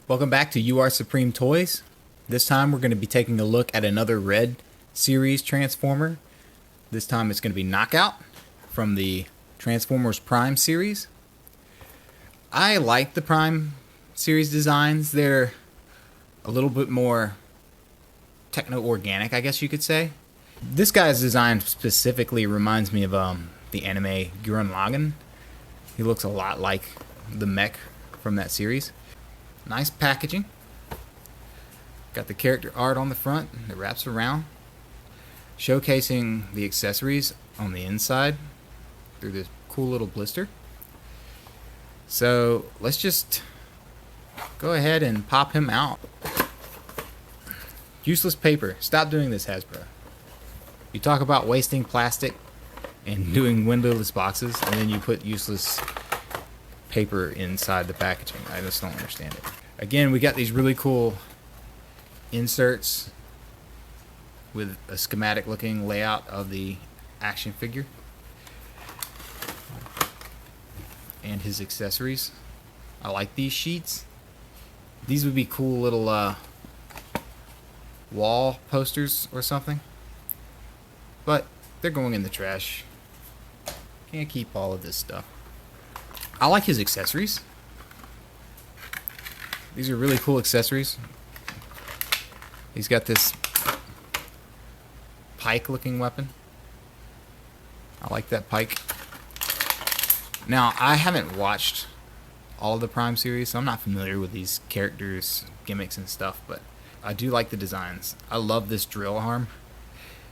Welcome back to You Are Supreme Toys. This time we're going to be taking a look at another Red series Transformer. This time it's going to be Knockout from the Transformers Prime series. I like the Prime series designs. They're a little bit more techno-organic, I guess you could say. This guy's design specifically reminds me of the anime Gurren Lagann. He looks a lot like the mech from that series. Nice packaging. Got the character art on the front that wraps around, showcasing the accessories on the inside through this cool little blister. So let's just go ahead and pop him out. Useless paper. Stop doing this, Hasbro. You talk about wasting plastic and doing windowless boxes, and then you put useless paper inside the packaging. I just don't understand it. Again, we got these really cool inserts with a schematic looking layout of the action figure and his accessories. I like these sheets. These would be cool little wall posters or something, but they're going in the trash. Can't keep all of this stuff. I like his accessories. These are really cool accessories. He's got this pike looking weapon. I like that pike. Now, I haven't watched all of the Prime series, so I'm not familiar with these characters, gimmicks, and stuff, but I do like the designs. I love this drill arm.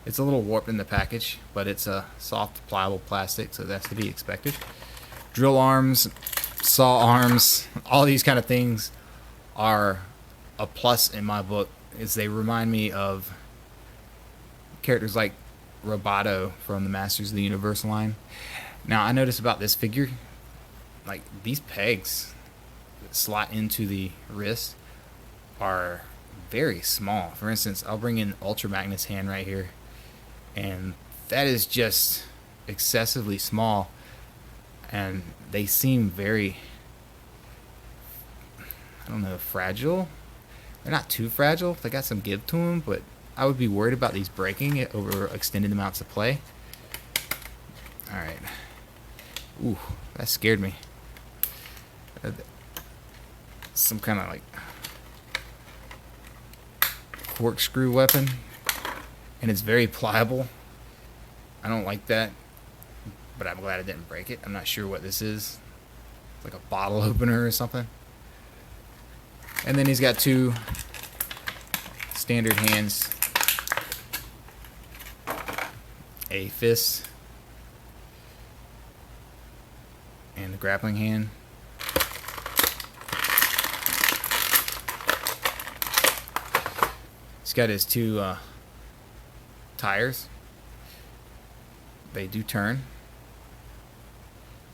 It's a little warped in the package, but it's a soft, pliable plastic, so that's to be expected. Drill arms, saw arms, all these kind of things are a plus in my book, as they remind me of characters like Roboto from the Masters of the Universe line. Now, I noticed about this figure, like these pegs that slot into the wrist are very small. For instance, I'll bring in Ultra Magnus' hand right here, and that is just excessively small, and they seem very, I don't know, fragile. They're not too fragile. They got some give to them, but I would be worried about these breaking it over extended amounts of play. Alright. Ooh, that scared me. Some kind of like corkscrew weapon, and it's very pliable. I don't like that, but I'm glad I didn't break it. I'm not sure what this is. It's like a bottle opener or something. And then he's got two standard hands, a fist, and a grappling hand. He's got his two tires. They do turn,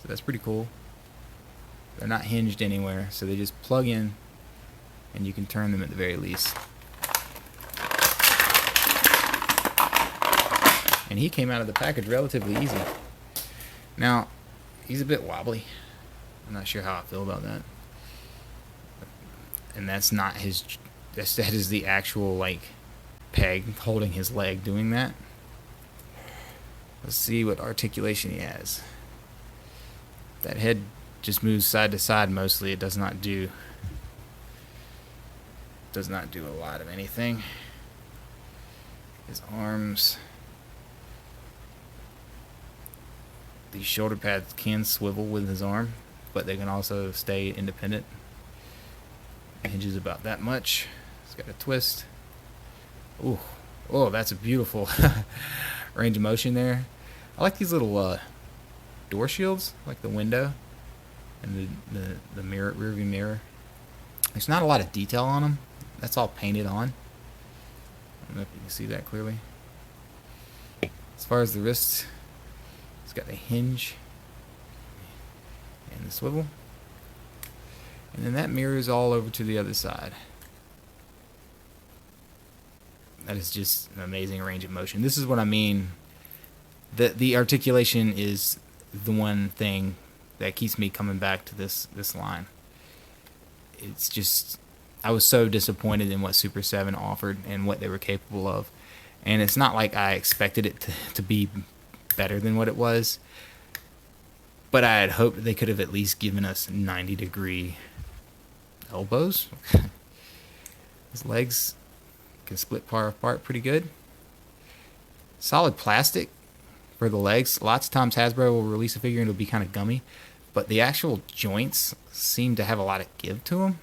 so that's pretty cool. They're not hinged anywhere, so they just plug in and you can turn them at the very least. And he came out of the package relatively easy. Now, he's a bit wobbly. I'm not sure how I feel about that. And that's not his, that is the actual like peg holding his leg doing that. Let's see what articulation he has. That head just moves side to side mostly. It does not do a lot of anything. His arms, these shoulder pads can swivel with his arm, but they can also stay independent. It hinges about that much. It's got a twist. Ooh, oh, that's a beautiful range of motion there. I like these little door shields, like the window and the mirror, rear view mirror. There's not a lot of detail on them. That's all painted on. I don't know if you can see that clearly. As far as the wrist, it's got a hinge and the swivel. And then that mirrors all over to the other side. That is just an amazing range of motion. This is what I mean. The articulation is the one thing that keeps me coming back to this line. It's just I was so disappointed in what Super 7 offered and what they were capable of. And it's not like I expected it to be better than what it was, but I had hoped they could have at least given us 90-degree elbows. His legs can split apart pretty good. Solid plastic for the legs. Lots of times Hasbro will release a figure and it'll be kind of gummy, but the actual joints seem to have a lot of give to them.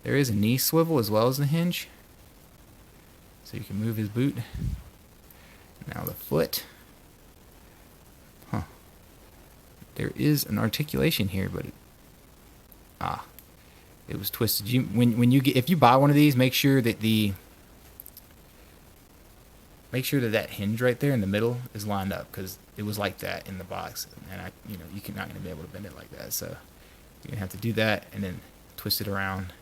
There is a knee swivel as well as the hinge, so you can move his boot. Now the foot. Huh. There is an articulation here, but it was twisted. If you buy one of these, make sure that that hinge right there in the middle is lined up, because it was like that in the box, and you're not gonna be able to bend it like that. So you're gonna have to do that and then twist it around.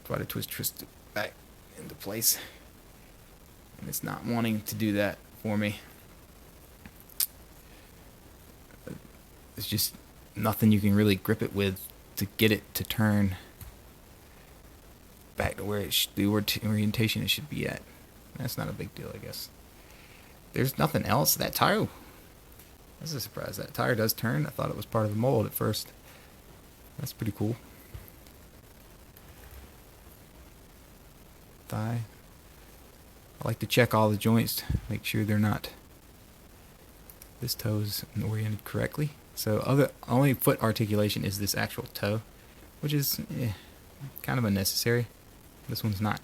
Try to twist it back into place, and it's not wanting to do that for me. It's just nothing you can really grip it with to get it to turn back to where the orientation it should be at. That's not a big deal, I guess. There's nothing else. That tire, that's a surprise. That tire does turn. I thought it was part of the mold at first. That's pretty cool. Thigh. I like to check all the joints, make sure they're not. This toe's oriented correctly. So only foot articulation is this actual toe, which is kind of unnecessary. This one's not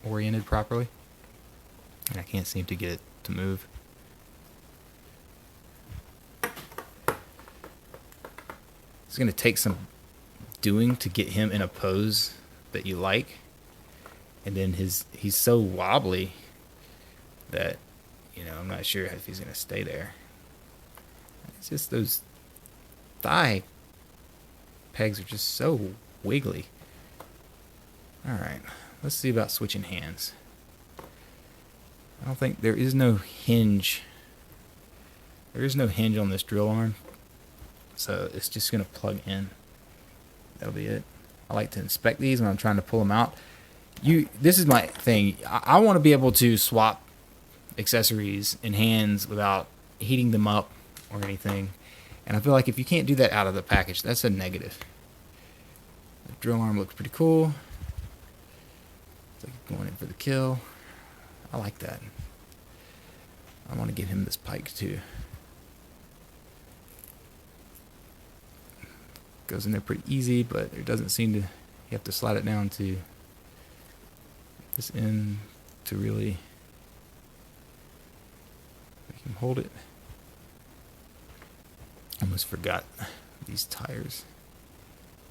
oriented properly, and I can't seem to get it to move. It's going to take some doing to get him in a pose that you like, and then he's so wobbly that I'm not sure if he's going to stay there. It's just those thigh pegs are just so wiggly. Alright, let's see about switching hands. I don't think there is no hinge. There is no hinge on this drill arm, so it's just going to plug in. That'll be it. I like to inspect these when I'm trying to pull them out. This is my thing. I want to be able to swap accessories in hands without heating them up or anything, and I feel like if you can't do that out of the package, that's a negative. The drill arm looks pretty cool. It's like going in for the kill. I like that. I want to get him this pike too. Goes in there pretty easy, but it doesn't seem to. You have to slide it down to this end to really make him hold it. Almost forgot these tires.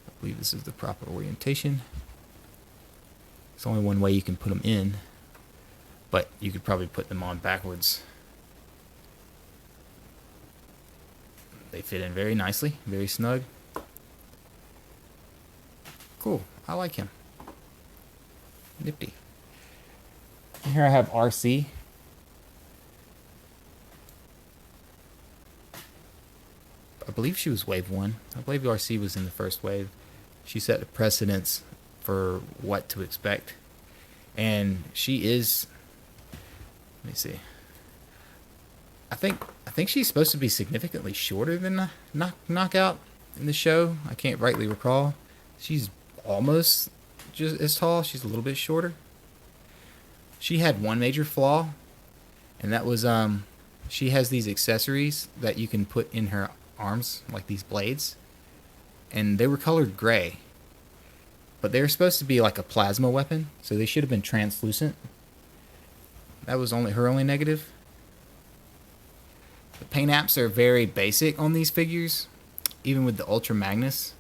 I believe this is the proper orientation. There's only one way you can put them in, but you could probably put them on backwards. They fit in very nicely, very snug. Cool, I like him. Nifty. Here I have RC. I believe she was wave 1. I believe RC was in the first wave. She set a precedence for what to expect. And she is, let me see. I think she's supposed to be significantly shorter than Knockout in the show. I can't rightly recall. She's almost just as tall. She's a little bit shorter. She had one major flaw, and that was she has these accessories that you can put in her arms, like these blades, and they were colored gray, but they were supposed to be like a plasma weapon, so they should have been translucent. That was her only negative. The paint apps are very basic on these figures. Even with the Ultra Magnus,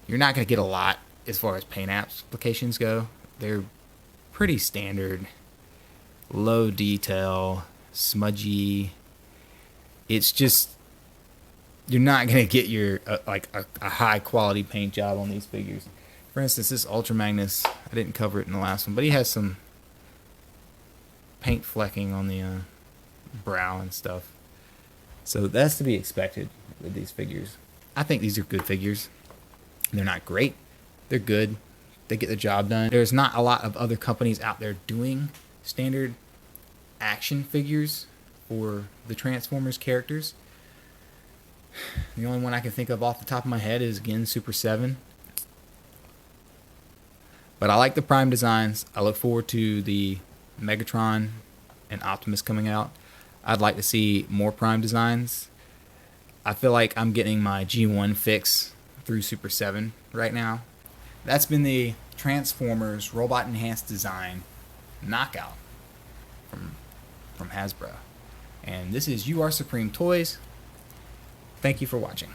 you're not going to get a lot as far as paint applications go. They're pretty standard, low detail, smudgy. It's just, you're not going to get your a high quality paint job on these figures. For instance, this Ultra Magnus, I didn't cover it in the last one, but he has some paint flecking on the brow and stuff. So that's to be expected with these figures. I think these are good figures. They're not great. They're good. They get the job done. There's not a lot of other companies out there doing standard action figures for the Transformers characters. The only one I can think of off the top of my head is, again, Super 7. But I like the Prime designs. I look forward to the Megatron and Optimus coming out. I'd like to see more Prime designs. I feel like I'm getting my G1 fix through Super 7 right now. That's been the Transformers Robot Enhanced Design Knockout from Hasbro. And this is You Are Supreme Toys. Thank you for watching.